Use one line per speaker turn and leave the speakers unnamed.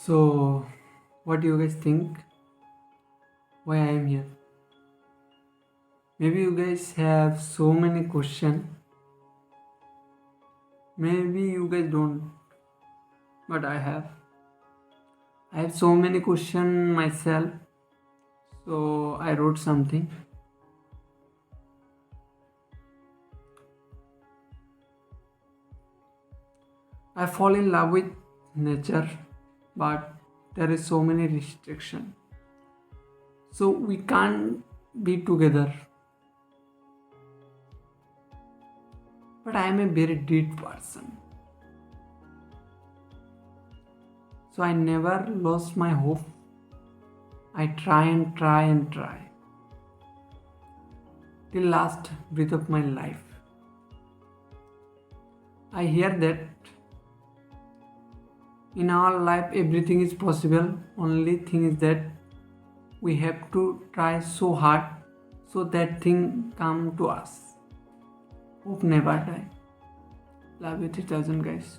So, what do you guys think? Why I am here? Maybe you guys have so many questions. Maybe you guys don't, but I have. I have so many questions myself. So I wrote something. I fall in love with nature, but there is so many restriction. So we can't be together. But I am a very deep person. So I never lost my hope. I try and try and try till last breath of my life. I hear that in our life everything is possible. Only thing is that we have to try so hard so that thing come to us. Hope never die. Love you 3000 guys.